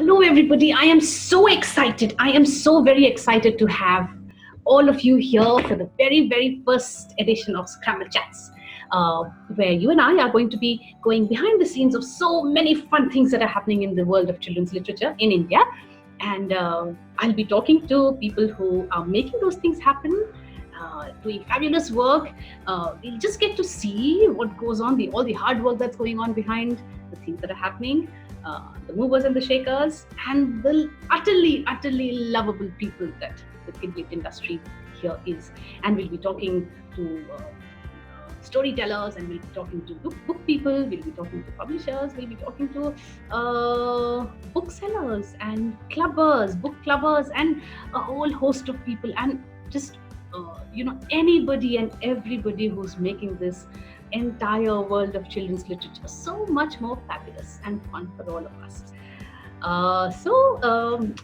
Hello, everybody. I am so excited. I am so very excited to have all of you here for the very, very first edition of Scramble Chats, where you and I are going to be going behind the scenes of so many fun things that are happening in the world of children's literature in India. And I'll be talking to people who are making those things happen, doing fabulous work. We'll just get to see what goes on, all the hard work that's going on behind the things that are happening, the movers and the shakers, and the utterly, utterly lovable people that the kid lit industry here is. And we'll be talking to storytellers, and we'll be talking to book people, we'll be talking to publishers, we'll be talking to booksellers and clubbers, book clubbers, and a whole host of people, and just anybody and everybody who's making this entire world of children's literature so much more fabulous and fun for all of us.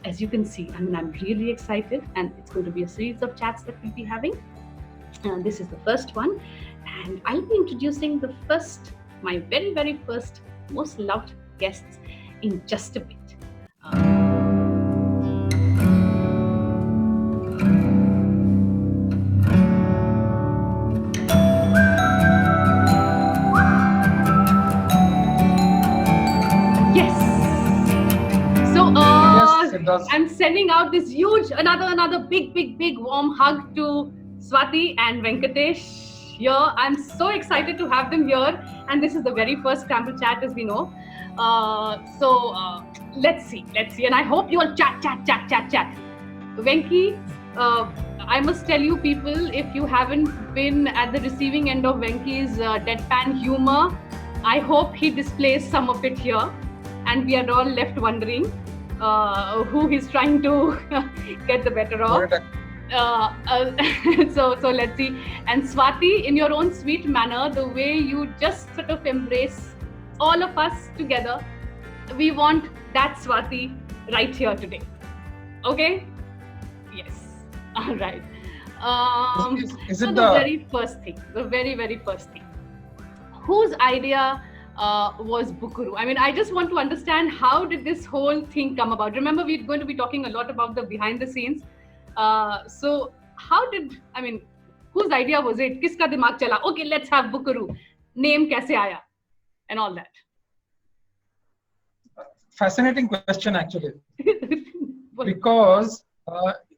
As you can see, I'm really excited, and it's going to be a series of chats that we'll be having. This is the first one, and I'll be introducing my very, very first, most loved guests in just a bit. I'm sending out this huge, another big warm hug to Swati and Venkatesh here. I'm so excited to have them here, and this is the very first Scramble Chat, as we know. Let's see, and I hope you all chat. Venki, I must tell you people, if you haven't been at the receiving end of Venki's deadpan humor, I hope he displays some of it here, and we are all left wondering who he's trying to get the better of. So let's see. And Swati, in your own sweet manner, the way you just sort of embrace all of us together, we want that Swati right here today. Okay? Yes. All right. The very first thing, the very, very first thing. Whose idea was Bookaroo? I just want to understand, how did this whole thing come about? Remember, we're going to be talking a lot about the behind the scenes. So whose idea was it? Kiska dimag chala? Okay, let's have Bookaroo. Name kaise aaya? And all that. Fascinating question, actually.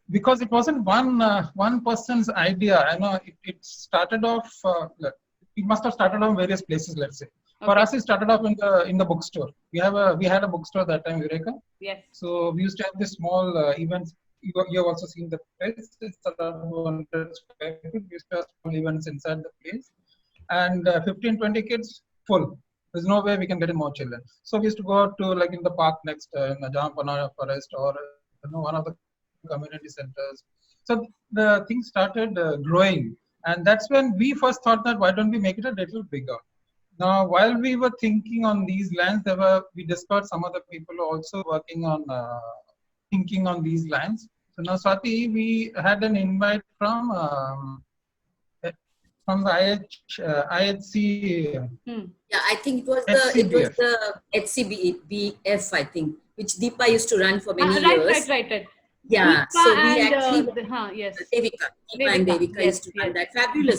because it wasn't one person's idea. I know it started off, it must have started off various places, let's say. Okay. For us, it started off in the bookstore. We had a bookstore that time, Eureka. Yes. So we used to have this small events. You have also seen the place. It's around 100 square feet. We used to have small events inside the place, and 15-20 kids full. There's no way we can get in more children. So we used to go to, like, in the park next in the Jampana Forest, or one of the community centers. So the thing started growing, and that's when we first thought that, why don't we make it a little bigger? Now, while we were thinking on these lines, we discovered some other people also working on thinking on these lines. So now, Swati, we had an invite from the IHC. Yeah, I think it was the HCBF, I think, which Deepa used to run for many years. Right. Yeah, Deepa, so we and, actually, yes. Deepa and Devika used to run that. Fabulous.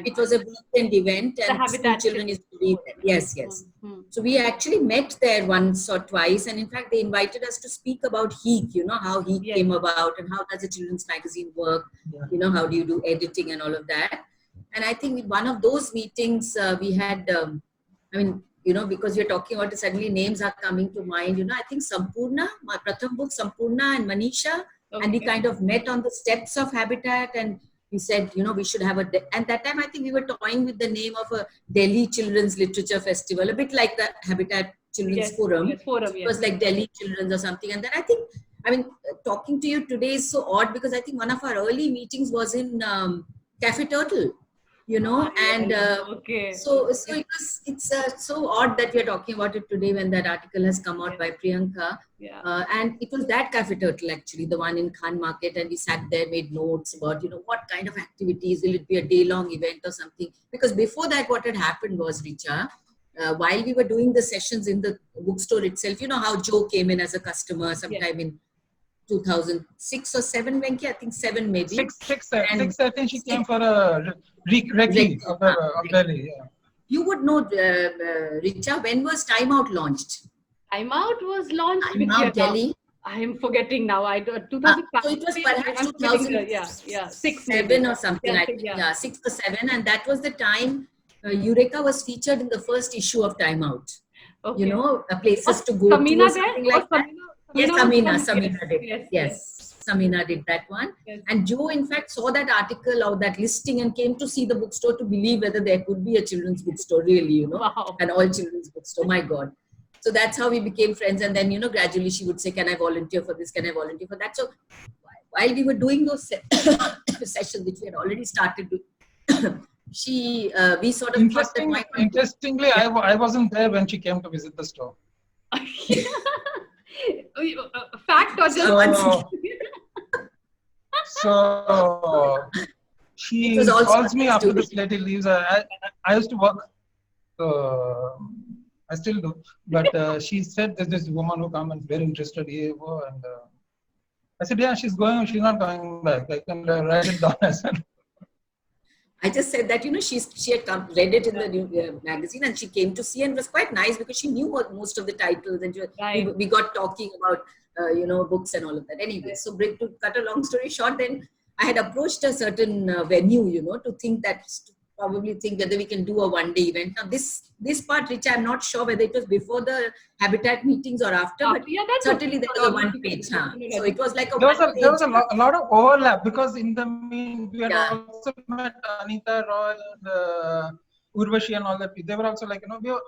It was a weekend event, and school children used to be there. Yes. Mm-hmm. So we actually met there once or twice, and in fact, they invited us to speak about Heek, how Heek came about, and how does a children's magazine work, how do you do editing and all of that. And I think with one of those meetings, we had, because you're talking about it, suddenly names are coming to mind. I think Sampurna, my Pratham book, Sampurna and Manisha, and we kind of met on the steps of Habitat, and we said, we should have and that time I think we were toying with the name of a Delhi Children's Literature Festival, a bit like the Habitat Children's Forum. Yes. It was like Delhi Children's or something. And then I think, talking to you today is so odd, because I think one of our early meetings was in Cafe Turtle. So it's so odd that we are talking about it today when that article has come out by Priyanka. Yeah. And it was that Cafe Turtle, actually, the one in Khan Market, and we sat there, made notes about, what kind of activities, will it be a day-long event or something? Because before that, what had happened was, Richa, while we were doing the sessions in the bookstore itself, you know how Joe came in as a customer sometime in 2006 or 7, Venki? I think 7 maybe. Six, I think she came for a recce of Delhi. Yeah. You would know, Richa, when was Time Out launched? Time Out was launched Time Out Delhi. I am forgetting now. 2005. So it was perhaps 2006, 7 or something. I think. 6 or 7, and that was the time Eureka was featured in the first issue of Time Out. Okay. You know, places to go Samina to, something like that. Yes, Samina did. Yes. Samina did that one. Yes. And Joe, in fact, saw that article or that listing and came to see the bookstore to believe whether there could be a children's bookstore, really, you know, an all children's bookstore. My God. So that's how we became friends. And then, you know, gradually she would say, can I volunteer for this? Can I volunteer for that? So while we were doing those sessions, which we had already started to, we sort of thought that interestingly, I wasn't there when she came to visit the store. Fact or just so she calls me after this lady leaves. I used to work. I still do, but she said there's this woman who come and very interested here, and I said, yeah, she's going. She's not coming back. I can write it down as well. I just said that, you know, she had read it in the new magazine, and she came to see, and it was quite nice because she knew most of the titles, and we got talking about you know, books and all of that. Anyway, so to cut a long story short, then I had approached a certain venue, you know, to probably think whether we can do a one-day event. Now this part, which I'm not sure whether it was before the Habitat meetings or after, but certainly there was a one page. So it was like there was a lot of overlap, because in the mean we had also met Anita Roy and Urvashi and all that. They were also like, you know, we were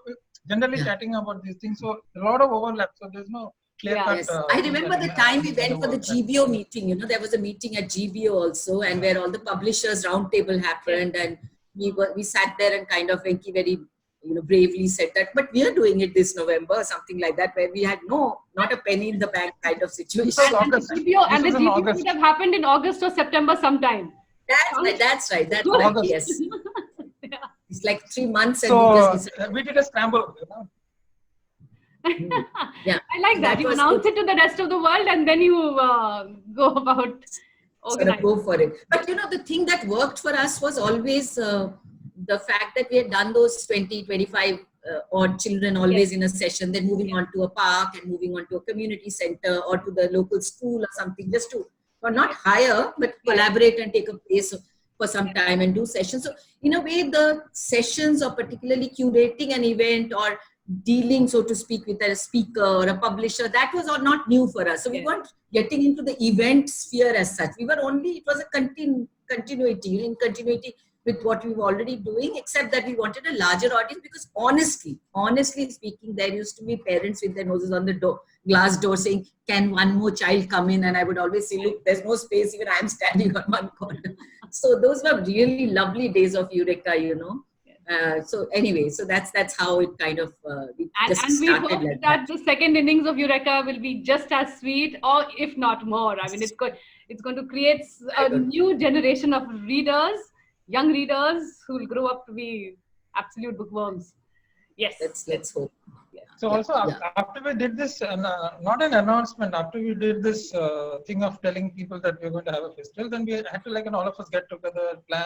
generally chatting about these things. So a lot of overlap. So there's no clear cut. Yes. I remember the time we went for the GBO meeting. You know, there was a meeting at GBO also, and where all the publishers roundtable happened, and we sat there and kind of very, you know, bravely said that, but we are doing it this November or something like that, where we had not a penny in the bank kind of situation. And the GBO would have happened in August or September sometime. That's right. That's right. Yes. It's like 3 months. So we did a scramble. You know? Yeah, I like that. You announce it to the rest of the world, and then you go about. Sort of go for it. But you know, the thing that worked for us was always the fact that we had done those 20, 25 odd children always in a session, then moving on to a park and moving on to a community center or to the local school or something, just to, or not hire, but collaborate and take a place for some time and do sessions. So in a way, the sessions, or particularly curating an event or dealing, so to speak, with a speaker or a publisher, that was all not new for us. So we weren't getting into the event sphere as such. We were only, it was a continuity with what we were already doing, except that we wanted a larger audience, because honestly speaking, there used to be parents with their noses on the glass door saying, can one more child come in? And I would always say, look, there's no space, even I'm standing on one corner. So those were really lovely days of Eureka, you know. So anyway, so that's how it kind of we hope like that the second innings of Eureka will be just as sweet, or if not more. I mean, it's going to create a new generation of readers, young readers, who will grow up to be absolute bookworms. Yes, let's hope. So also after we did this, not an announcement, after we did this thing of telling people that we're going to have a festival, then we had to, like, all of us get together, plan.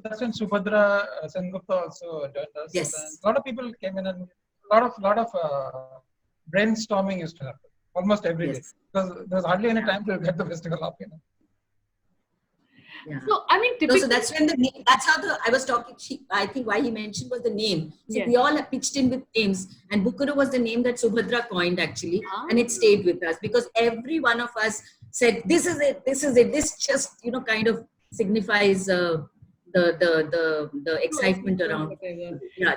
That's when Subhadra Sengupta also joined us. Yes. And a lot of people came in, and a lot of brainstorming used to happen almost every day, because there was hardly any time to get the festival up, you know. Yeah. So I mean, typically, so that's when that's how I was talking. I think why he mentioned was the name. So we all pitched in with names, and Bookaroo was the name that Subhadra coined actually, and it stayed with us because every one of us said, "This is it. This is it. This just, you know, kind of signifies." The excitement around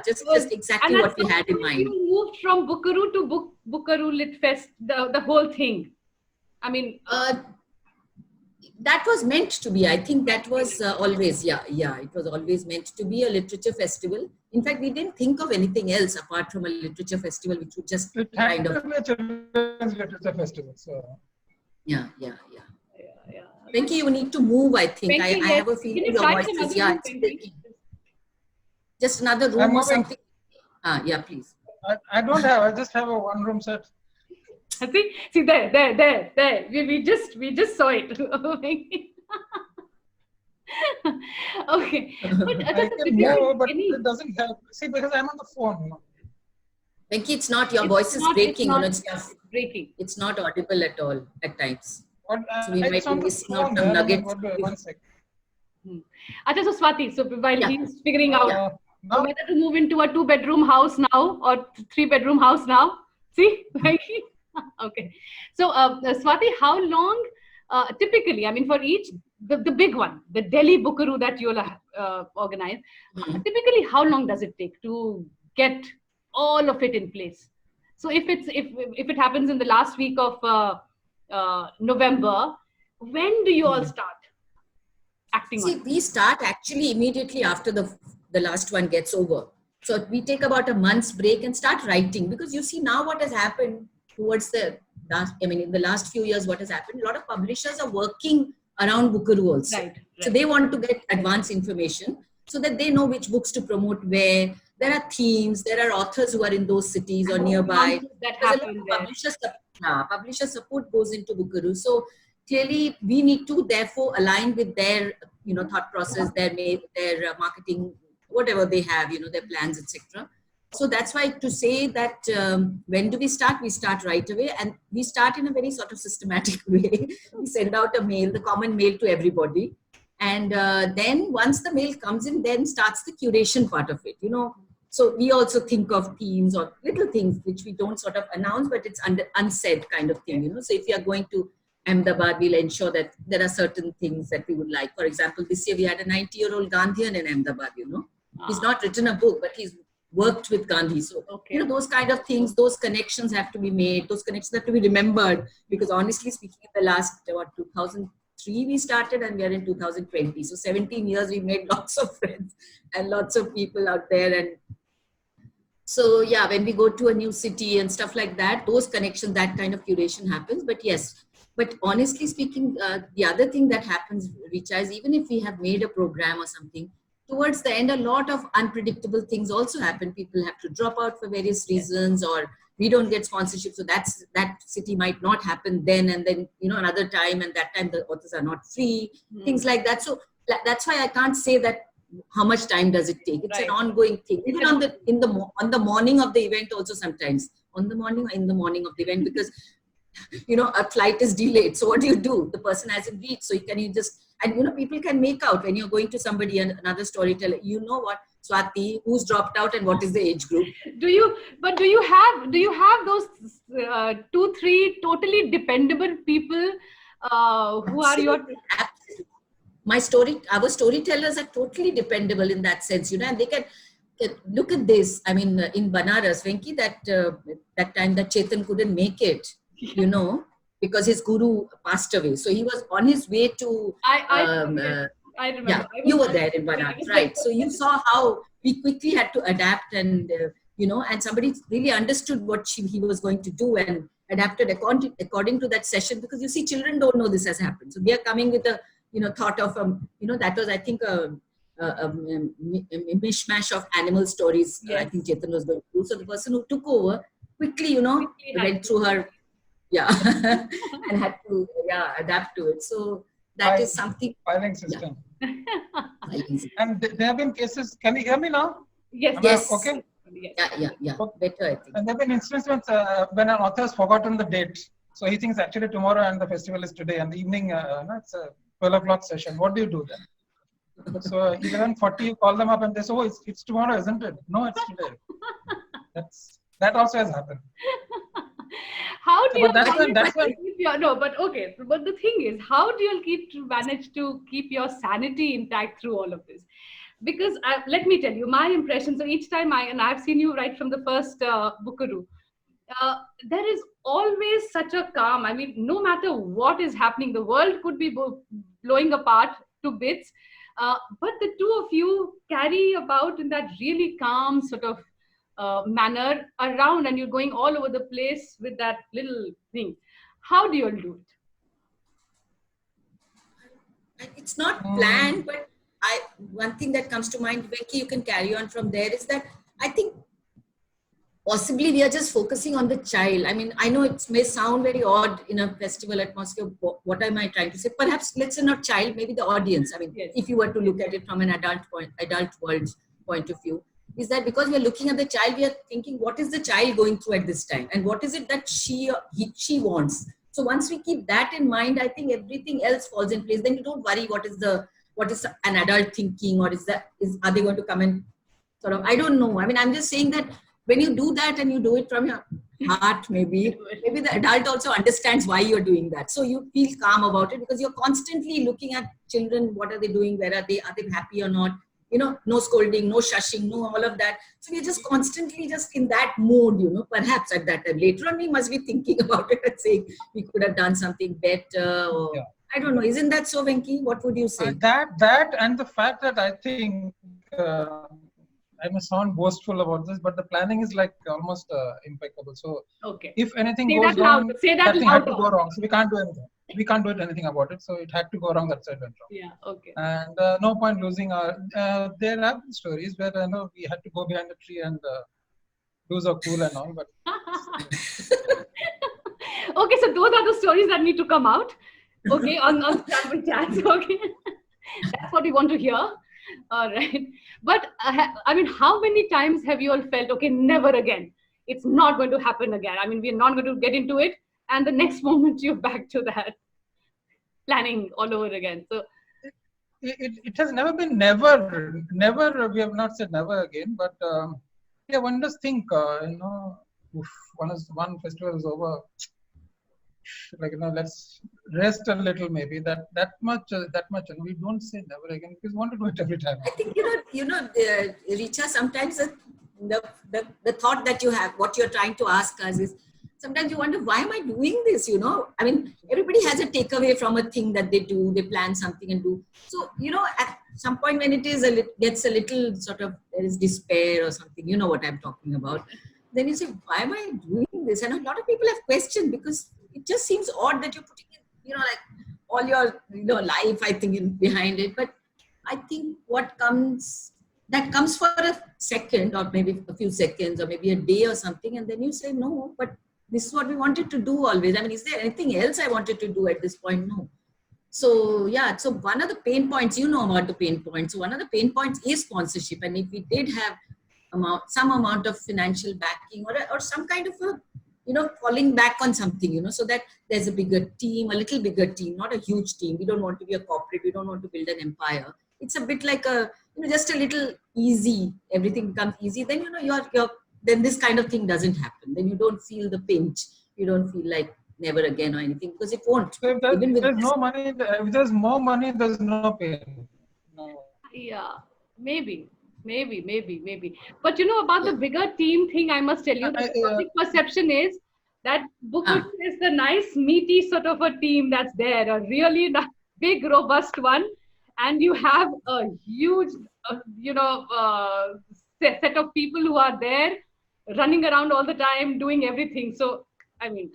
just exactly what we had in mind. You moved from Bookaroo to Bookaroo Lit Fest, the whole thing. I mean, that was meant to be. I think that was always it was always meant to be a literature festival. In fact, we didn't think of anything else apart from a literature festival, which would just kind of be a children's literature festival. So yeah. Venki, you need to move, I think. Venki, I have a feeling your voice is, it's breaking. Just another room or something. Yeah, please. I don't have. I just have a one-room set. See there. We just saw it. Okay. But I can move, but it doesn't help. See, because I'm on the phone. Venki, it's not, your voice is breaking. It's breaking. It's not audible at all at times. What, so we might be missing out some nuggets. 1 second. So Swati, so while he's figuring out whether to move into a 2-bedroom house now or 3-bedroom house now. See, Venki? Okay. So Swati, how long typically, I mean, for each, the big one, the Delhi Buckaroo that you'll organize, typically how long does it take to get all of it in place? So if it happens in the last week of November, when do you all start acting on it? We start actually immediately after the last one gets over. So we take about a month's break and start writing, because you see now what has happened towards the last, I mean, in the last few years, what has happened, a lot of publishers are working around Buckaroo also. Right. So they want to get advance information so that they know which books to promote where. There are themes, there are authors who are in those cities or nearby. Publisher support goes into Buckaroo. So clearly we need to therefore align with their thought process, their marketing, whatever they have, their plans, etc. So that's why to say that when do we start? We start right away, and we start in a very sort of systematic way. We send out a mail, the common mail to everybody. And then once the mail comes in, then starts the curation part of it, So we also think of themes or little things which we don't sort of announce, but it's unsaid kind of thing, So if you are going to Ahmedabad, we'll ensure that there are certain things that we would like. For example, this year we had a 90-year-old Gandhian in Ahmedabad, He's not written a book, but he's worked with Gandhi. So, those kind of things, those connections have to be made. Those connections have to be remembered, because honestly speaking, in the last, 2003 we started and we are in 2020. So 17 years, we made lots of friends and lots of people out there. And so, when we go to a new city and stuff like that, those connections, that kind of curation happens. But yes, but honestly speaking, the other thing that happens, Richa, is even if we have made a program or something, towards the end, a lot of unpredictable things also happen. People have to drop out for various reasons, or we don't get sponsorship. So that city might not happen then, and then, another time, and that time the authors are not free, things like that. So that's why I can't say that how much time does it take. It's an ongoing thing. Even on the morning of the event also sometimes. On the morning or in the morning of the event, because a flight is delayed. So what do? The person hasn't reached. So you just, and people can make out when you're going to somebody, another storyteller, what, Swati, who's dropped out and what is the age group. Do you have those 2-3 totally dependable people who are your... Our storytellers are totally dependable in that sense, and they can look at this. I mean, in Banaras, Venki, that time that Chetan couldn't make it, because his guru passed away. So he was on his way to... I remember. Yeah, you were there in Banaras, right? So you saw how we quickly had to adapt, and and somebody really understood what he was going to do and adapted according to that session. Because you see, children don't know this has happened, so they are coming with a thought of that was, I think, a mishmash of animal stories. Yes. I think Chetan was going to do. So the person who took over quickly, went through her, and had to adapt to it. So that is something. Filing system. And there have been cases. Can you hear me now? Yes. Yes. Okay. Yeah. Better, I think. And there have been instances when an author has forgotten the date. So he thinks actually tomorrow and the festival is today, and the evening, it's a 12 o'clock session. What do you do then? So 11:40, you call them up and they say, "Oh, it's tomorrow, isn't it?" No, it's today. That also has happened. How do you? But okay. But the thing is, how do you manage to keep your sanity intact through all of this? Because let me tell you, my impression. So each time I've seen you right from the first Buckaroo. There is always such a calm. I mean, no matter what is happening, the world could be blowing apart to bits, but the two of you carry about in that really calm sort of manner around, and you're going all over the place with that little thing. How do you all do it? It's not planned, but one thing that comes to mind, Venki, you can carry on from there, is that I think possibly we are just focusing on the child. I mean, I know it may sound very odd in a festival atmosphere. What am I trying to say? Perhaps let's say not child, maybe the audience. I mean, if you were to look at it from an adult world's point of view, is that because we are looking at the child, we are thinking, what is the child going through at this time? And what is it that she wants? So once we keep that in mind, I think everything else falls in place. Then you don't worry what is an adult thinking, or are they going to come and sort of, I don't know. I mean, I'm just saying that when you do that and you do it from your heart, maybe the adult also understands why you're doing that. So you feel calm about it because you're constantly looking at children. What are they doing? Where are they? Are they happy or not? You know, no scolding, no shushing, no all of that. So we're just constantly just in that mode, you know, perhaps at that time. Later on, we must be thinking about it and saying we could have done something better. Or, I don't know. Isn't that so, Venki? What would you say? That and the fact that I think I may sound boastful about this, but the planning is like almost impeccable. So if anything goes wrong, that thing had to go wrong. So we can't do anything. We can't do anything about it. So it had to go wrong. That's why it went wrong. Yeah. Okay. And no point losing our. There have been stories where we had to go behind a tree and lose our cool and all. But okay, so those are the stories that need to come out. Okay, on Scramble Chats. Okay, that's what we want to hear. All right. But I mean, how many times have you all felt, okay, never again? It's not going to happen again. I mean, we're not going to get into it. And the next moment you're back to that planning all over again. So it has never been never. We have not said never again. But one does think, one festival is over. Like, let's rest a little, maybe that much, and we don't say never again because we want to do it every time. I think Richa, sometimes the thought that you have, what you're trying to ask us is, sometimes you wonder, why am I doing this? You know, I mean, everybody has a takeaway from a thing that they do. They plan something and do. So, at some point when it gets a little sort of, there is despair or something, you know what I'm talking about. Then you say, why am I doing this? And a lot of people have questioned because it just seems odd that you're putting in, like all your, life, I think, behind it. But I think that comes for a second or maybe a few seconds or maybe a day or something. And then you say, no, but this is what we wanted to do always. I mean, is there anything else I wanted to do at this point? No. So, so one of the pain points, about the pain points. So one of the pain points is sponsorship. And if we did have some amount of financial backing or some kind of a, falling back on something, so that there's a bigger team, a little bigger team, not a huge team. We don't want to be a corporate. We don't want to build an empire. It's a bit like just a little easy. Everything becomes easy. Then, then this kind of thing doesn't happen. Then you don't feel the pinch. You don't feel like never again or anything because it won't. So if there's no money, if there's more money, there's no pain. No. Yeah, maybe. But about the bigger team thing, I must tell you that the public perception is that Bookwood is the nice, meaty sort of a team that's there, a really big, robust one. And you have a huge, set of people who are there running around all the time, doing everything. So, I mean,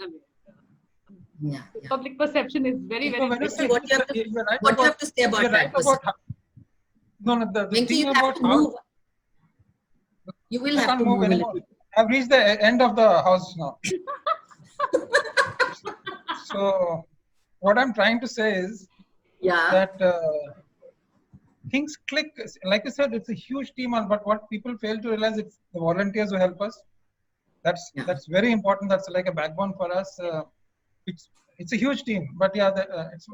the public perception is very, very. What do you have to say about that? You will have to move anymore. I've reached the end of the house now. So, what I'm trying to say is that things click. Like I said, it's a huge team, but what people fail to realize is the volunteers who help us. That's very important. That's like a backbone for us. It's a huge team, but it's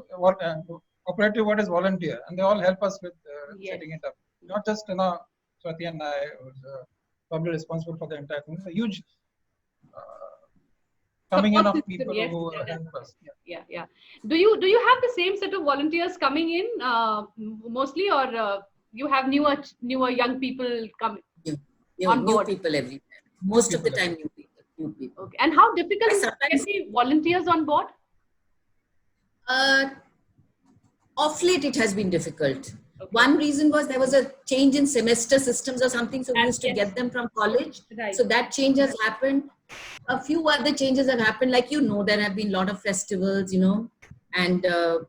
operative word is volunteer, and they all help us with setting it up. Not just Swati and I was probably responsible for the entire thing. It's a huge coming in of people who help us. Yeah. Do you have the same set of volunteers coming in mostly, or you have newer young people coming on board? New people everywhere. Most of the time, new people. Okay. And how difficult is it to get volunteers on board? Of late, it has been difficult. Okay. One reason was there was a change in semester systems or something, so we used to get them from college. Right. So that change has happened. A few other changes have happened, like there have been a lot of festivals, and a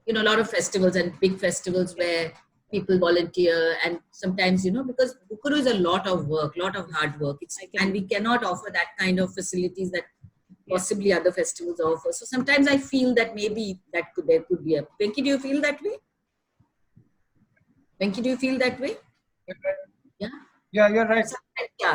lot of festivals and big festivals where people volunteer, and sometimes, because Buckaroo is a lot of work, lot of hard work. And we cannot offer that kind of facilities that possibly other festivals offer. So sometimes I feel that maybe there could be a. Venki, do you feel that way? Venki, do you feel that way? Yeah. Yeah, you're right.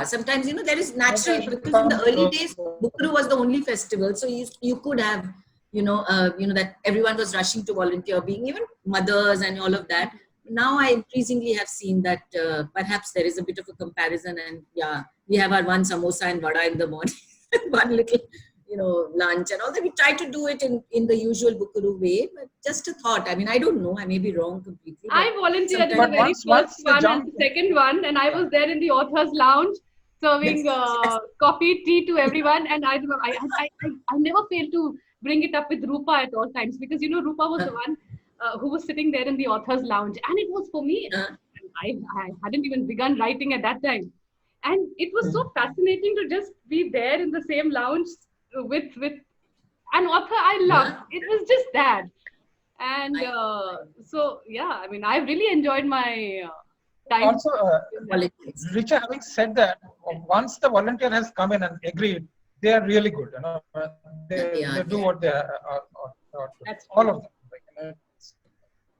Sometimes, there is naturally, because in the early days, Buckaroo was the only festival, so you could have, that everyone was rushing to volunteer, being even mothers and all of that. Now I increasingly have seen that perhaps there is a bit of a comparison, and we have our one samosa and vada in the morning, one little, lunch and all that. We try to do it in the usual Buckaroo way, but just a thought. I mean, I don't know. I may be wrong completely. I volunteered in the very first one and the second one, and I was there in the author's lounge serving coffee, tea to everyone. And I never failed to bring it up with Rupa at all times, because Rupa was the one who was sitting there in the author's lounge, and it was for me. I hadn't even begun writing at that time, and it was so fascinating to just be there in the same lounge with an author I loved. It was just that. And I mean, I really enjoyed my time. Also, Richa, having said that, once the volunteer has come in and agreed, they are really good. They do what they are. That's all of them.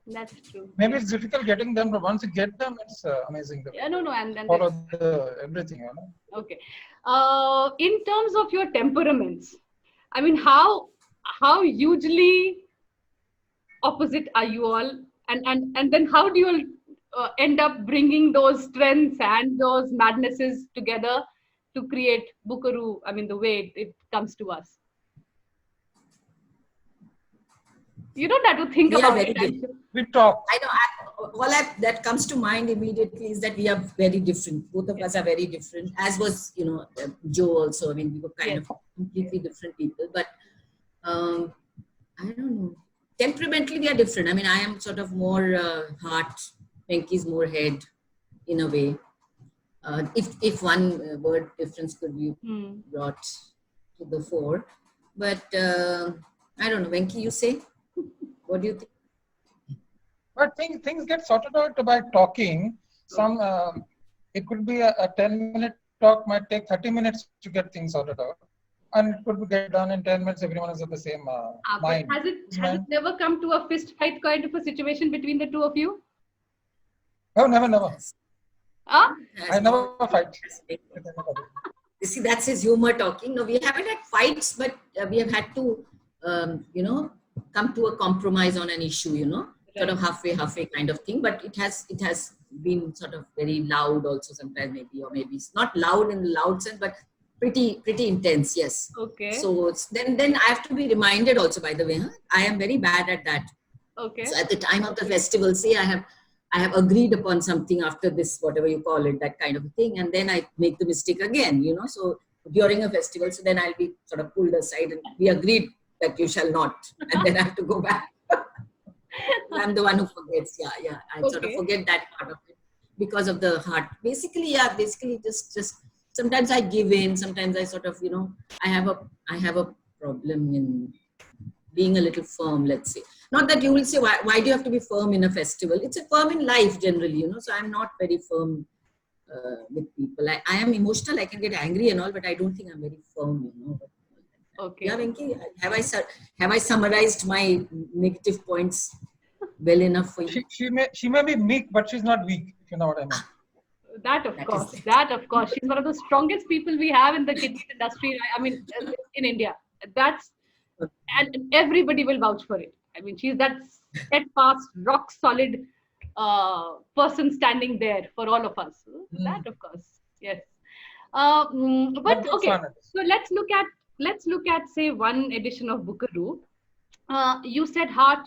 That's true. Maybe it's difficult getting them, but once you get them, it's amazing. And follow everything. Okay. In terms of your temperaments, I mean, how hugely opposite are you all, and then how do you all end up bringing those strengths and those madnesses together to create Buckaroo? I mean, the way it comes to us. You don't have to think about it. We talk. I know. All that comes to mind immediately is that we are very different. Both of us are very different, as was, Joe also. I mean, we were kind of completely different people. But I don't know. Temperamentally, we are different. I mean, I am sort of more heart. Venki's more head, in a way. If one word difference could be brought to the fore. But I don't know. Venki, you say? What do you think? But things get sorted out by talking. It could be a 10-minute talk, might take 30 minutes to get things sorted out. And it could get done in 10 minutes. Everyone is of the same mind. Has it never come to a fist fight kind of a situation between the two of you? No, never. I never fight. You see, that's his humor talking. No, we haven't had fights, but we have had to, come to a compromise on an issue, sort of halfway kind of thing. But it has been sort of very loud also sometimes, maybe, or maybe it's not loud in the loud sense, but pretty intense. Yes. Okay. So then I have to be reminded also, by the way, I am very bad at that. Okay. So at the time of the festival, say I have agreed upon something after this, whatever you call it, that kind of a thing, and then I make the mistake again, so during a festival, so then I'll be sort of pulled aside and we agreed that you shall not, and then I have to go back. I'm the one who forgets. I sort of forget that part of it because of the heart. Basically just sometimes I give in, sometimes I sort of, I have a problem in being a little firm, let's say. Not that you will say, why do you have to be firm in a festival? It's a firm in life generally, so I'm not very firm with people. I am emotional, I can get angry and all, but I don't think I'm very firm, Okay. Yeah, Venki, have I summarized my negative points well enough for you? She may be meek, but she's not weak, if you know what I mean. That of course. She's one of the strongest people we have in the kids industry. I mean, in India. And everybody will vouch for it. I mean, she's that steadfast, rock solid person standing there for all of us. That of course, yes. But okay, so let's look at say one edition of Buckaroo. You said heart,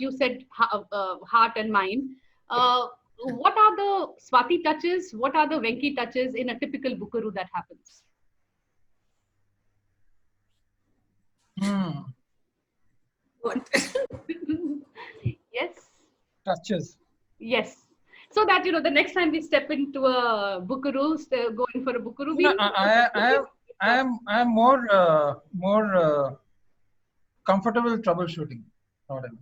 heart and mind. What are the Swati touches? What are the Venki touches in a typical Buckaroo that happens? What? Yes. Touches. Yes. So that, the next time we step into a Buckaroo, going for a Buckaroo. I am more comfortable troubleshooting.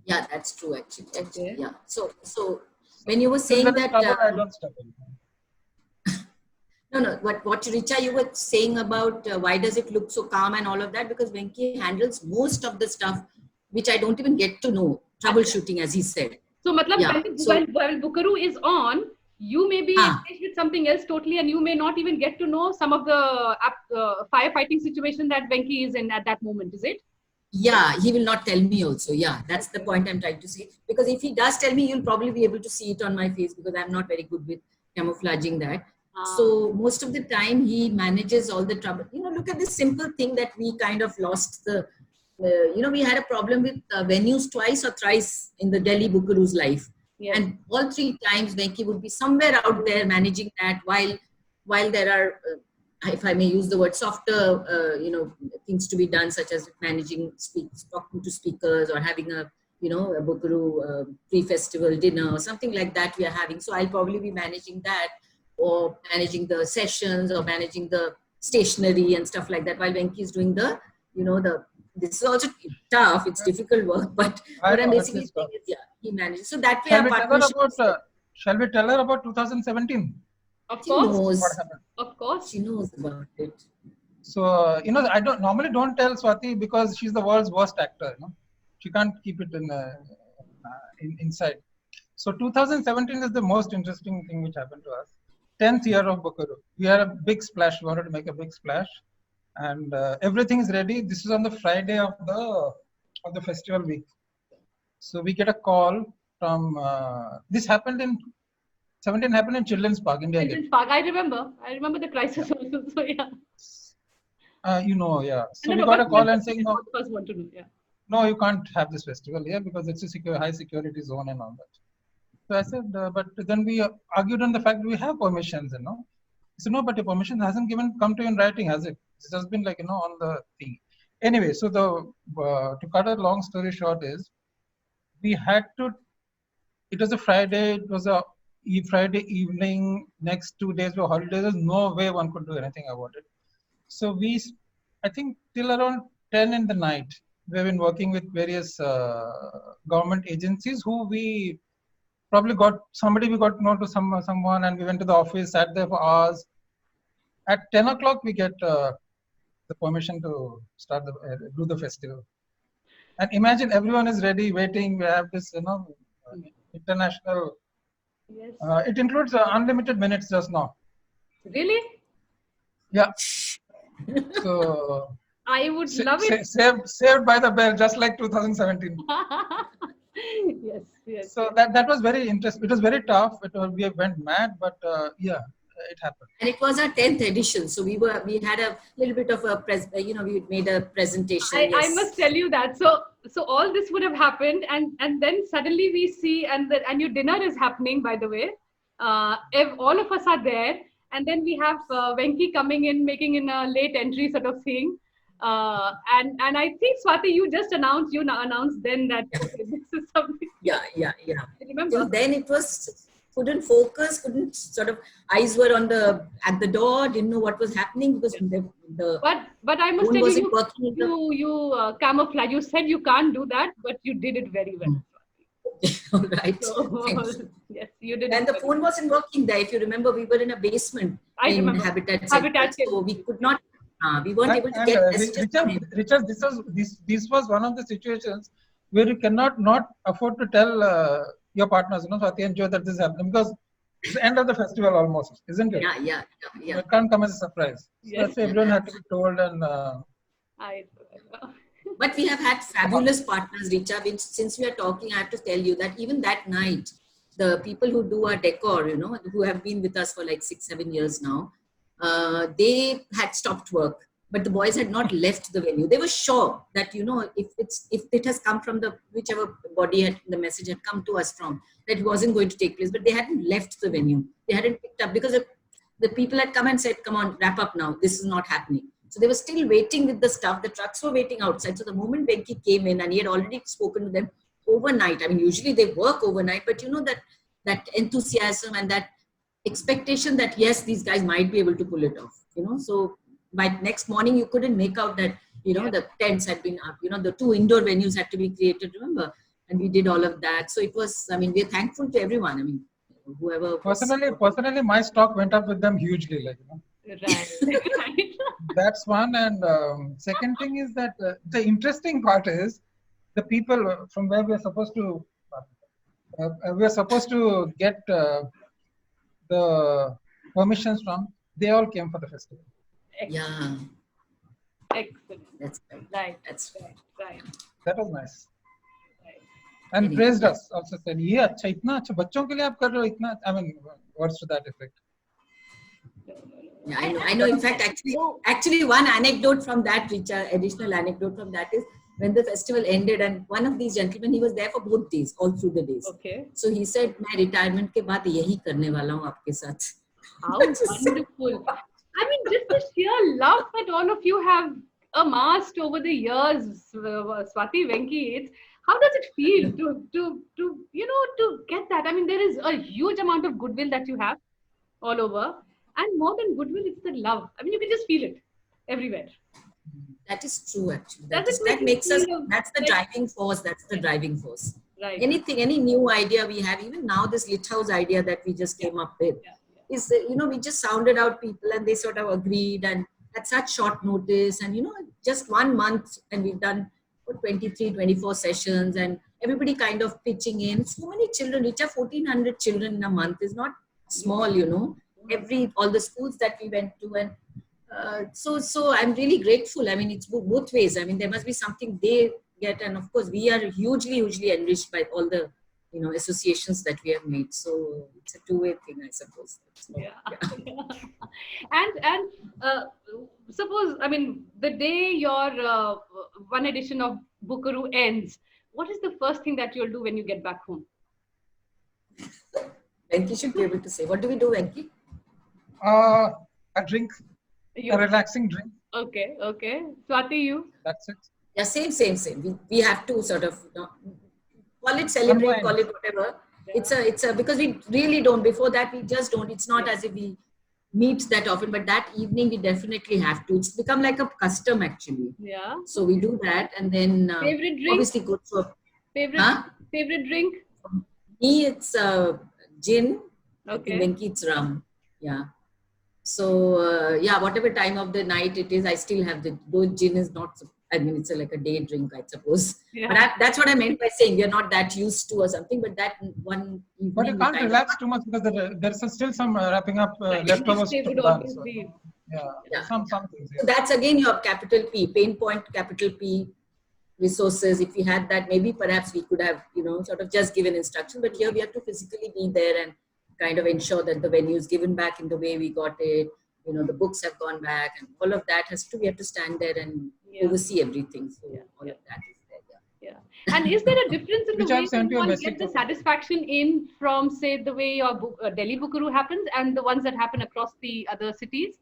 Yeah, that's true actually. Yeah. So when you were saying that... I don't step in. No. What Richa, you were saying about why does it look so calm and all of that? Because Venki handles most of the stuff which I don't even get to know. Troubleshooting, as he said. So, while Buckaroo is on, you may be engaged with something else totally, and you may not even get to know some of the firefighting situation that Venki is in at that moment. Is it? Yeah, he will not tell me also. Yeah, that's the point I'm trying to say. Because if he does tell me, you'll probably be able to see it on my face because I'm not very good with camouflaging that. So most of the time he manages all the trouble. Look at this simple thing that we kind of lost the, we had a problem with venues twice or thrice in the Delhi Buckaroo's life. Yes. And all 3 times Venki would be somewhere out there managing that while there are, if I may use the word, softer, things to be done, such as managing, talking to speakers or having a Buckaroo pre-festival dinner or something like that we are having. So I'll probably be managing that, or managing the sessions, or managing the stationery and stuff like that, while Venki is doing the, this is also tough, it's difficult work, but what I'm basically saying is, he manages. So that way shall we tell her about 2017? Of course. Knows. What happened? Of course. She knows about it. So, I don't tell Swati because she's the world's worst actor, She can't keep it inside. So 2017 is the most interesting thing which happened to us. 10th year of Buckaroo. We had a big splash. We wanted to make a big splash, and everything is ready. This is on the Friday of the festival week. So we get a call from. This happened in 17. Happened in Children's Park, India. Children's Park. I remember the crisis also. So yeah. Yeah. So we got a call and saying, no, you can't have this festival here because it's a high security zone and all that. So I said, but then we argued on the fact that we have permissions, He said, no, but your permission hasn't come to you in writing, has it? It's just been on the thing. Anyway, so to cut a long story short is, we had to, it was a Friday, it was a Friday evening, next 2 days were holidays, there's no way one could do anything about it. So I think till around 10 in the night, we've been working with various government agencies who we probably we got to know to someone, and we went to the office, sat there for hours. At 10 o'clock, we get the permission to start do the festival. And imagine everyone is ready, waiting. We have this, international. Yes. It includes unlimited minutes just now. Really? Yeah. So I would love it. Saved by the bell, just like 2017. Yes. So that was very interesting. It was very tough. We went mad, but it happened. And it was our 10th edition, so we had a little bit of a we made a presentation. I must tell you that. So all this would have happened, and then suddenly we see, and your dinner is happening, by the way. If all of us are there, and then we have Venki coming in, making in a late entry sort of thing. And I think, Swati, you announced then that okay, this is something. Yeah. Remember? Till then it was, couldn't focus, eyes were at the door, didn't know what was happening because But I must tell you camouflage. You said you can't do that, but you did it very well. All right. So, yes, you did. And the phone wasn't working there. If you remember, we were in a basement in Habitat. So we could not. We weren't able to get Richard, this was one of the situations where you cannot not afford to tell your partners, Swati and Joe, that this is happening, because it's the end of the festival almost, isn't it? Yeah. It can't come as a surprise. So that's why everyone had to be told. And but we have had fabulous partners, Richa. Since we are talking, I have to tell you that even that night, the people who do our decor, who have been with us for like 6-7 years now, they had stopped work, but the boys had not left the venue. They were sure that, if it has come from whichever body the message had come to us from, that it wasn't going to take place, but they hadn't left the venue. They hadn't picked up because the people had come and said, come on, wrap up now. This is not happening. So they were still waiting with the stuff. The trucks were waiting outside. So the moment Venki came in, and he had already spoken to them overnight. I mean, usually they work overnight, but that enthusiasm and that expectation that yes, these guys might be able to pull it off, so by next morning you couldn't make out that the tents had been up, the 2 indoor venues had to be created, remember, and we did all of that. So it was, we're thankful to everyone. whoever. Personally, my stock went up with them hugely, like, Right. That's one. And second thing is that the interesting part is the people from where we are supposed to get the permissions from. They all came for the festival. Yeah. Excellent. That's right. Right. That's right. Right. That was nice. And praised us also, said, "ये अच्छा, इतना अच्छा बच्चों के लिए आप कर रहे हो इतना." I mean, words to that effect. Yeah, I know. In fact, actually, one anecdote from that, additional anecdote from that is when the festival ended, and one of these gentlemen, he was there for both days, all through the days. Okay. So he said, "मैं retirement के बाद यही करने वाला हूँ आपके साथ." How wonderful! I mean, just the sheer love that all of you have amassed over the years, Swati, Venki. How does it feel to get that? I mean, there is a huge amount of goodwill that you have all over, and more than goodwill, it's the love. I mean, you can just feel it everywhere. That is true, actually. That makes us. That's the driving force. That's the driving force. Right. Anything, any new idea we have, even now this Lit House idea that we just came up with, is we just sounded out people and they sort of agreed, and at such short notice, and just 1 month, and we've done 23, 24 sessions, and everybody kind of pitching in. So many children, reach 1,400 children in a month is not small, all the schools that we went to, and so I'm really grateful. I mean, it's both ways. I mean, there must be something they get, and of course we are hugely enriched by all the associations that we have made. So it's a two-way thing, I suppose. So, And suppose, I mean, the day your one edition of Buckaroo ends, what is the first thing that you'll do when you get back home? Venki should be able to say. What do we do, Venki? A drink, a relaxing drink. Okay. Swati, you? That's it. Yeah, same. We have to sort of call it celebrate, call it whatever. Yeah. It's a because we really don't. Before that, we just don't. It's not as if we meet that often, but that evening we definitely have to. It's become like a custom, actually. Yeah. So we do that, and then favorite drink. Obviously, go to favorite drink. For me, it's gin. Okay. Venki, it's rum. Yeah. So whatever time of the night it is, I still have though gin is not. I mean, it's like a day drink, I suppose. Yeah. But that's what I meant by saying we're not that used to or something. But that one evening. But you can't relax too much because there's still some wrapping up leftovers. So, some things. Yeah. So that's again your capital P, pain point, capital P, resources. If we had that, maybe perhaps we could have, sort of just given instruction. But here we have to physically be there and kind of ensure that the venue is given back in the way we got it. The books have gone back, and all of that we have to stand there and oversee everything. So all of that is there. Yeah. And is there a difference in the way one gets the satisfaction in from, say, the way your Delhi Buckaroo happens and the ones that happen across the other cities?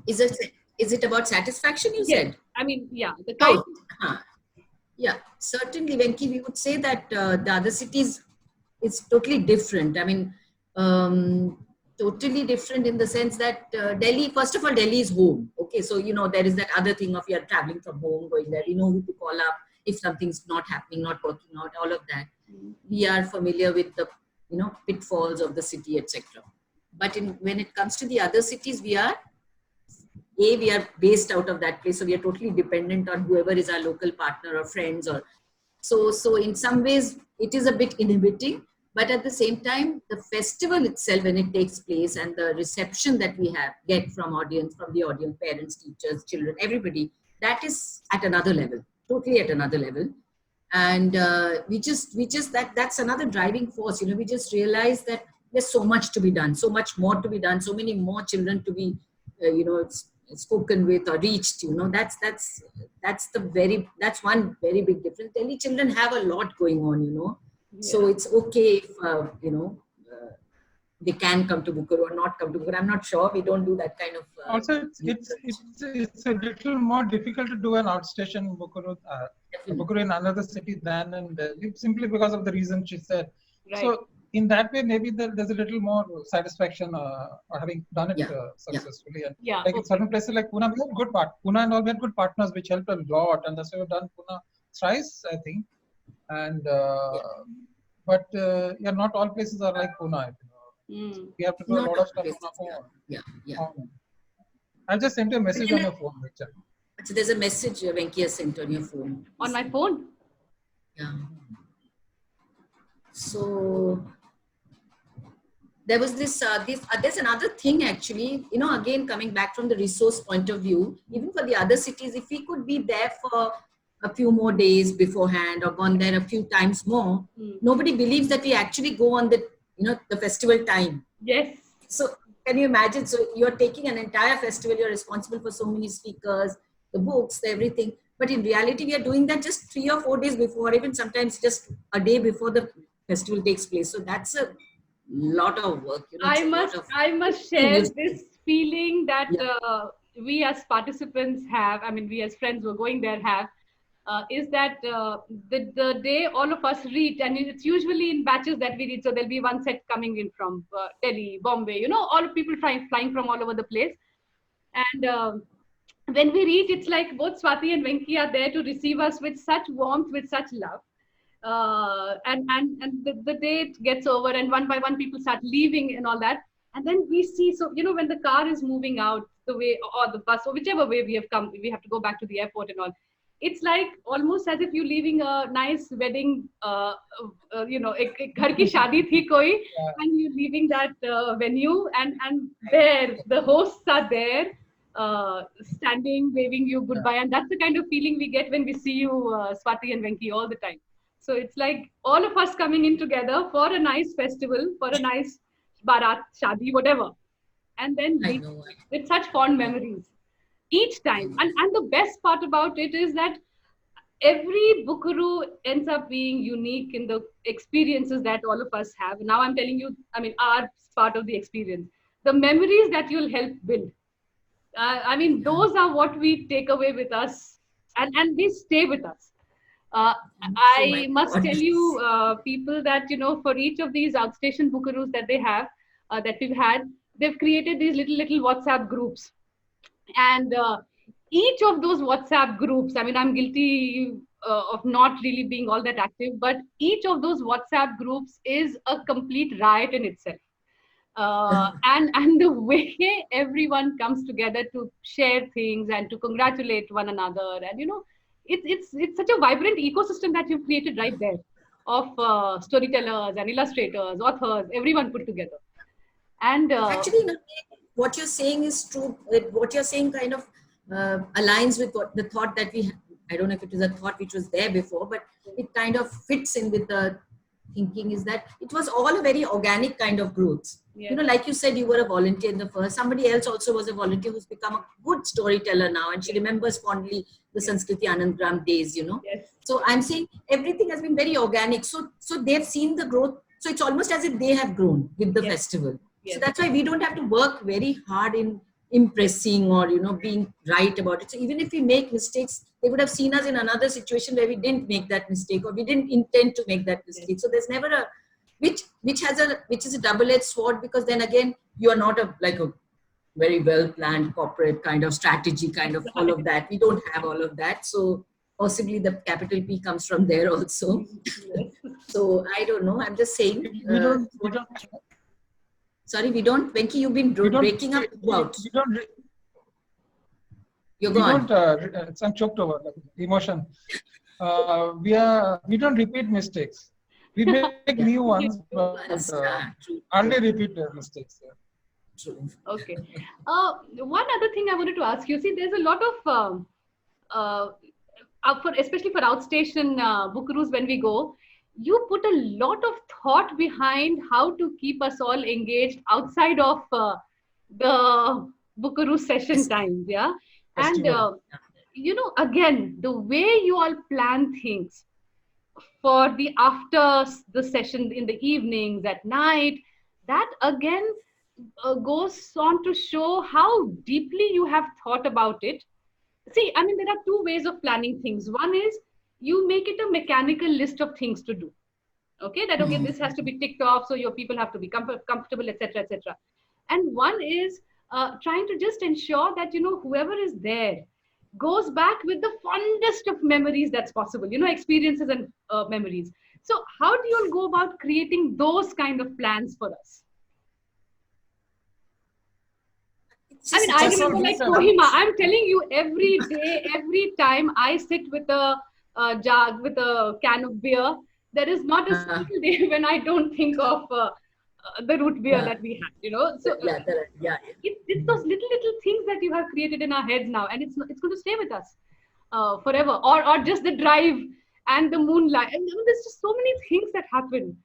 Is it about satisfaction, you said? I mean, the kind. Yeah, certainly, Venki, we would say that the other cities, it's totally different. I mean, totally different in the sense that Delhi, first of all, Delhi is home. Okay, so, there is that other thing of you're traveling from home, going there, we know who to call up if something's not happening, not working out, all of that. We are familiar with the, pitfalls of the city, etc. But when it comes to the other cities, we are based out of that place. So we are totally dependent on whoever is our local partner or friends or so in some ways it is a bit inhibiting. But at the same time, the festival itself, when it takes place, and the reception that we get from the audience, parents, teachers, children, everybody, that is at another level, totally at another level. And that's another driving force. We just realize that there's so much to be done, so much more to be done, so many more children to be, spoken with or reached. That's one very big difference. Delhi children have a lot going on. So it's okay if, they can come to Buckaroo or not come to Buckaroo. I'm not sure. We don't do that kind of... Also, it's a little more difficult to do an outstation Buckaroo in another city than in Delhi, simply because of the reason she said. Right. So in that way, maybe there's a little more satisfaction having done it successfully. And in certain places like Pune, we had Pune and all, we had good partners which helped a lot. And that's why we've done Pune thrice, I think. And but yeah, not all places are like Pune. We have to do a lot of stuff on our phone. Yeah. I just sent you a message on your phone, Richa. So there's a message Venki has sent on your phone. On my phone? Yeah. So there was this, there's another thing actually, again, coming back from the resource point of view, even for the other cities, if we could be there for a few more days beforehand or gone there a few times more, nobody believes that we actually go on the, the festival time. Yes. So can you imagine? So you're taking an entire festival, you're responsible for so many speakers, the books, everything. But in reality, we are doing that just 3 or 4 days before, even sometimes just a day before the festival takes place. So that's a lot of work. I must share this feeling that we as participants have, we as friends who are going there have, is that the day all of us reach, and it's usually in batches that we reach. So there'll be one set coming in from Delhi, Bombay, all people flying from all over the place. And when we reach, it's like both Swati and Venki are there to receive us with such warmth, with such love. And the day it gets over, and one by one people start leaving and all that. And then we see, so, when the car is moving out the way, or the bus, or whichever way we have come, we have to go back to the airport and all. It's like almost as if you're leaving a nice wedding, ghar ki shaadi thi koi, and you're leaving that venue, and there, the hosts are there, standing, waving you goodbye. And that's the kind of feeling we get when we see you, Swati and Venki, all the time. So it's like all of us coming in together for a nice festival, for a nice barat, shadi, whatever. And then with such fond memories each time. And the best part about it is that every Bookaroo ends up being unique in the experiences that all of us have. Now I'm telling you, our part of the experience. The memories that you'll help build. Those are what we take away with us, and they stay with us. I must tell you, people, that, for each of these outstation Bookaroos that they have, that we've had, they've created these little WhatsApp groups. And each of those WhatsApp groups, I'm guilty of not really being all that active, but each of those WhatsApp groups is a complete riot in itself. And the way everyone comes together to share things and to congratulate one another, and it's such a vibrant ecosystem that you've created right there of storytellers and illustrators, authors, everyone put together. And actually, what you're saying is true. What you're saying kind of aligns with what the thought that we, I don't know if it was a thought which was there before, but it kind of fits in with the thinking, is that it was all a very organic kind of growth. Yeah. Like you said, you were a volunteer in the first. Somebody else also was a volunteer who's become a good storyteller now, and she remembers fondly the Sanskriti Anandgram days, Yes. So I'm saying everything has been very organic. So they've seen the growth. So it's almost as if they have grown with the festival. Yes. So that's why we don't have to work very hard in impressing or, being right about it. So even if we make mistakes, they would have seen us in another situation where we didn't make that mistake, or we didn't intend to make that mistake. Yes. So there's never a, which is a double-edged sword, because then again, you are not a very well-planned corporate kind of strategy, kind of all of that. We don't have all of that. So possibly the capital P comes from there also. Yes. So I don't know. I'm just saying. We don't. Sorry, we don't. Venki, you've been breaking up. You're gone. I'm choked over emotion. We don't repeat mistakes. We make new ones, but only repeat mistakes. Yeah. True. Okay. One other thing I wanted to ask you. See, there's a lot of, especially for outstation Bookaroos, when we go, you put a lot of thought behind how to keep us all engaged outside of the Bookaroo session times, yeah? And, again, the way you all plan things for the after the session in the evenings, at night, that again goes on to show how deeply you have thought about it. See, there are two ways of planning things. One is, you make it a mechanical list of things to do. Okay, this has to be ticked off, so your people have to be comfortable, etc., etc. And one is trying to just ensure that, whoever is there goes back with the fondest of memories that's possible, experiences and memories. So how do you all go about creating those kind of plans for us? I remember like Kohima, I'm telling you, every day, every time I sit with a jug, with a can of beer, there is not a single day when I don't think of the root beer that we had, So it's those little things that you have created in our heads now, and it's going to stay with us forever. Or just the drive and the moonlight, and there's just so many things that happen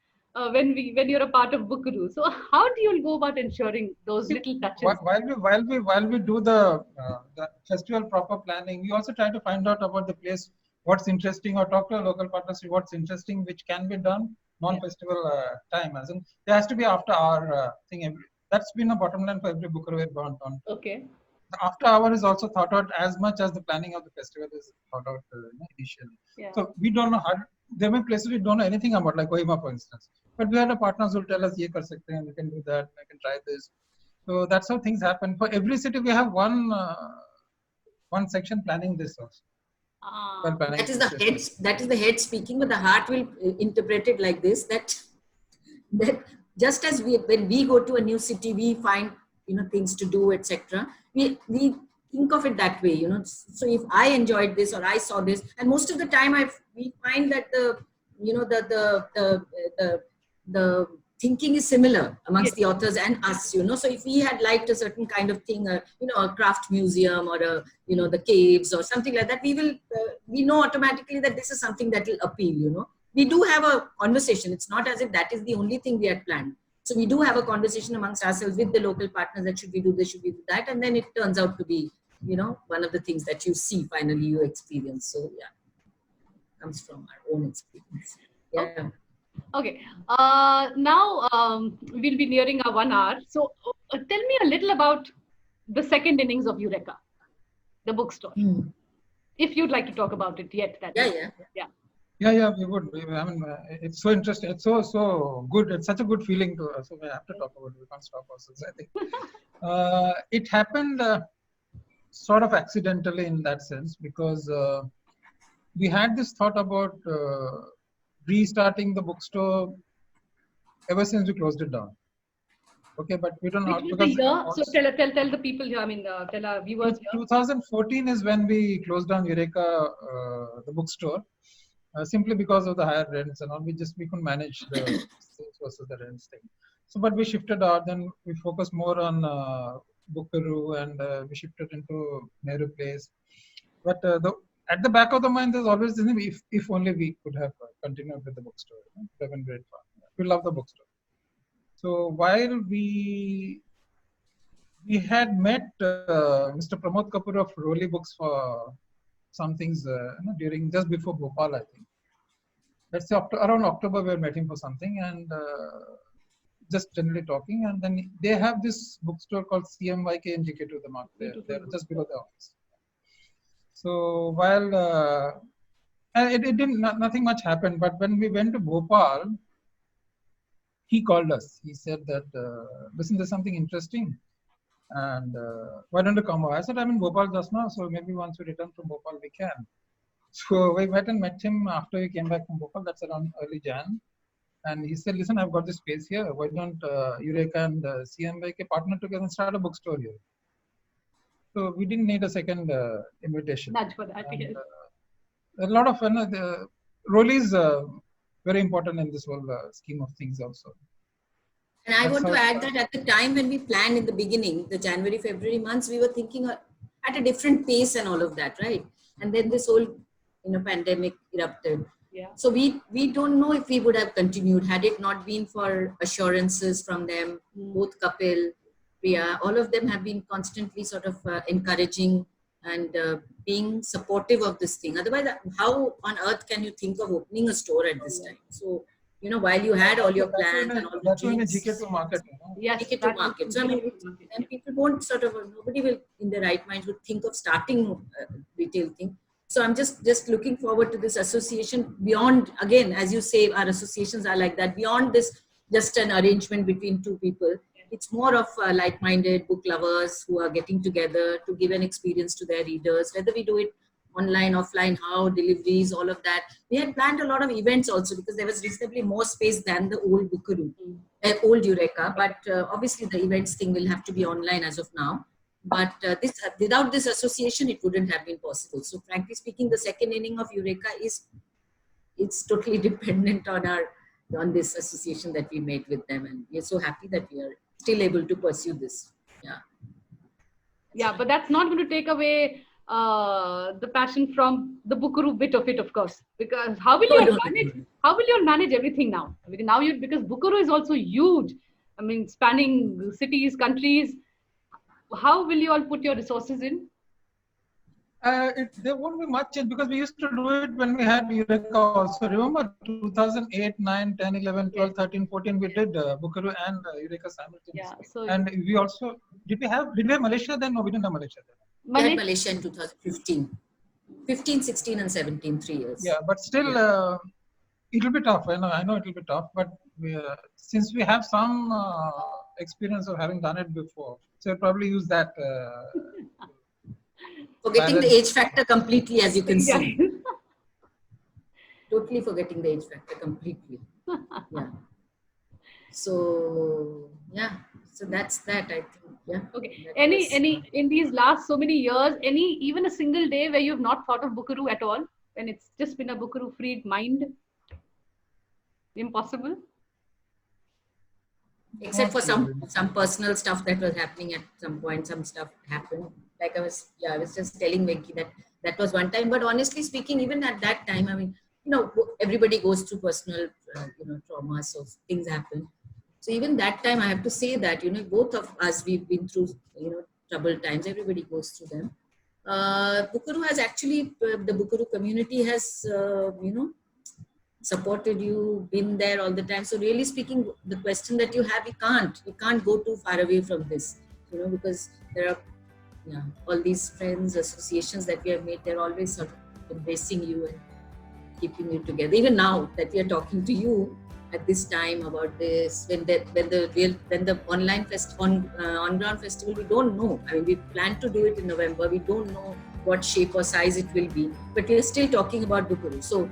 when you're a part of Bookaroo. So how do you go about ensuring those little touches? While we do the festival proper planning, we also try to find out about the place, what's interesting, or talk to our local partners, what's interesting, which can be done non-festival time. As in, there has to be after our thing. That's been a bottom line for every Bookaroo we've gone on. Okay. The after hour is also thought out as much as the planning of the festival is thought out initially. Yeah. So we don't know how. There may be places we don't know anything about, like Kohima, for instance. But we had a partners who will tell us, "Ye kar sakte hain, we can do that, we can try this." So that's how things happen. For every city, we have one section planning this also. That is the head. That is the head speaking, but the heart will interpret it like this: that just as when we go to a new city, we find things to do, etc. We think of it that way, So if I enjoyed this or I saw this, and most of the time we find that the thinking is similar amongst the authors and us, So if we had liked a certain kind of thing, a craft museum or the caves or something like that, we know automatically that this is something that will appeal, We do have a conversation. It's not as if that is the only thing we had planned. So we do have a conversation amongst ourselves with the local partners that should we do this, should we do that, and then it turns out to be, one of the things that you see finally you experience. So comes from our own experience. Yeah. Okay. Now we'll be nearing our 1 hour. So tell me a little about the second innings of Eureka, the bookstore. If you'd like to talk about it yet. Yeah, we would. I mean, it's so interesting. It's so good. It's such a good feeling to us. So we have to talk about it. We can't stop ourselves, I think. It happened sort of accidentally in that sense, because we had this thought about restarting the bookstore ever since we closed it down. Okay, but we don't know. So tell the people here, tell our viewers here. 2014 is when we closed down Eureka, the bookstore. Simply because of the higher rents and all, we couldn't manage the sales versus the rents thing. So, but we shifted out. Then we focused more on Bookaroo, and we shifted into Nehru Place. But at the back of the mind, there's always this thing: if only we could have continued with the bookstore. It would have been great fun. We love the bookstore. So while we had met Mr. Pramod Kapoor of Roli Books for some things during just before Bhopal, I think. Let's say around October, we met him for something, and just generally talking. And then they have this bookstore called CMYK in GK2, the market. They're just below the office. So while and it didn't, nothing much happened. But when we went to Bhopal, he called us. He said that, listen, there's something interesting. And why don't you come over? I said, I'm in Bhopal just now, so maybe once we return from Bhopal, we can. So we met him after we came back from Bhopal. That's around early Jan. And he said, listen, I've got this space here. Why don't Eureka and CMYK partner together and start a bookstore here? So we didn't need a second invitation. That's for that. And, a lot of the role is very important in this whole scheme of things also. And I want to add that at the time when we planned in the beginning, the January, February months, we were thinking at a different pace and all of that, right? And then this whole, pandemic erupted. Yeah. So we don't know if we would have continued had it not been for assurances from them. Both Kapil, Priya, all of them have been constantly sort of encouraging and being supportive of this thing. Otherwise, how on earth can you think of opening a store at this time? So, while you had all your plans and all that's in a GK2 market. Yes, GK2 market. So, and people won't nobody will in their right minds would think of starting a retail thing. So I'm just looking forward to this association beyond, again, as you say, our associations are like that, beyond this just an arrangement between two people. It's more of like-minded book lovers who are getting together to give an experience to their readers, whether we do it online, offline, how deliveries, all of that. We had planned a lot of events also because there was reasonably more space than the old Buckaroo, old Eureka. But obviously the events thing will have to be online as of now. But without this association, it wouldn't have been possible. So frankly speaking, the second inning of Eureka it's totally dependent on this association that we made with them. And we're so happy that we are still able to pursue this. Yeah. Yeah, but that's not going to take away the passion from the Buckaroo bit of it, of course, because how will you manage? How will you manage everything now? Because Buckaroo is also huge. I mean, spanning cities, countries. How will you all put your resources in? There won't be much change because we used to do it when we had Eureka also. Remember 2008, 9, 10, 11, 12, 13, 14, we did Buckaroo and Eureka simultaneously. Yeah, and we also, did we have Malaysia then? No, we didn't have Malaysia then. We had Malaysia in 2015. 15, 16 and 17, 3 years. Yeah, but still, it will be tough. I know it will be tough, but since we have some experience of having done it before, so we'll probably use that. Forgetting the age factor completely, as you can see. Totally forgetting the age factor completely. Yeah. So that's that, I think. Yeah. Okay. Any in these last so many years, even a single day where you've not thought of Buckaroo at all, when it's just been a Buckaroo freed mind? Impossible. Except for some personal stuff that was happening at some point. Some stuff happened. Like I was just telling Venki that was one time. But honestly speaking, even at that time, I mean, everybody goes through personal, trauma, so things happen. So even that time, I have to say that, both of us, we've been through, troubled times. Everybody goes through them. Buckaroo has actually, the Buckaroo community has, supported you, been there all the time. So really speaking, the question that you have, we can't go too far away from this, because there are all these friends, associations that we have made, they're always sort of embracing you and keeping you together. Even now that we are talking to you at this time about this, when the online on-ground festival, we don't know. I mean, we plan to do it in November. We don't know what shape or size it will be, but we are still talking about Buckaroo. So,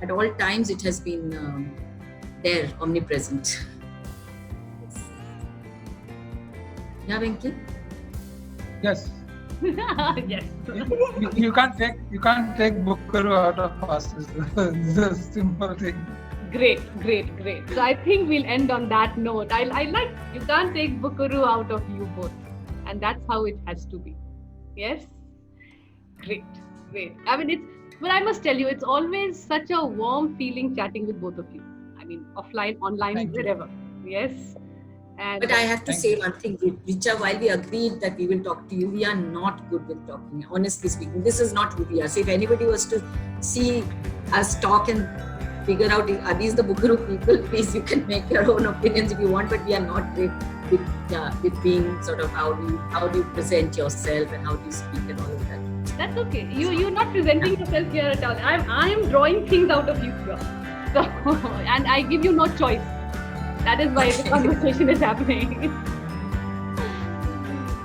at all times it has been there, omnipresent. Yeah, Venki? Yes. Yes. You can't take Buckaroo out of us. It's a simple thing. Great. So I think we'll end on that note. I like, you can't take Buckaroo out of you both, and that's how it has to be. Yes. Great. I mean, but I must tell you, it's always such a warm feeling chatting with both of you. I mean, offline, online, wherever. Yes. But I have to say one thing, Richa, while we agreed that we will talk to you, we are not good with talking. Honestly speaking, this is not who we are. So if anybody was to see us talk and figure out, are these the Buckaroo people, please, you can make your own opinions if you want, but we are not great with being sort of how do you present yourself and how do you speak and all of that. That's okay. You're not presenting yourself here at all. I'm drawing things out of you here. So, and I give you no choice. That is why the conversation is happening.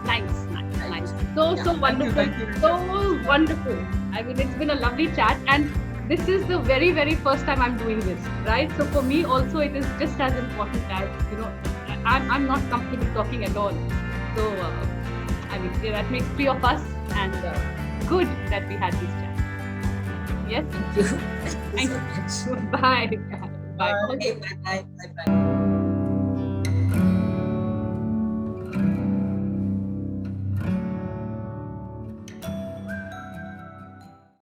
Nice. So wonderful. Thank you. So wonderful. I mean, it's been a lovely chat, and this is the very, very first time I'm doing this, right? So for me also, it is just as important as, I'm not comfortable talking at all. So, I mean, that makes 3 of us, and good that we had this chat. Yes? Thank you. Thank you so much. Bye. Bye.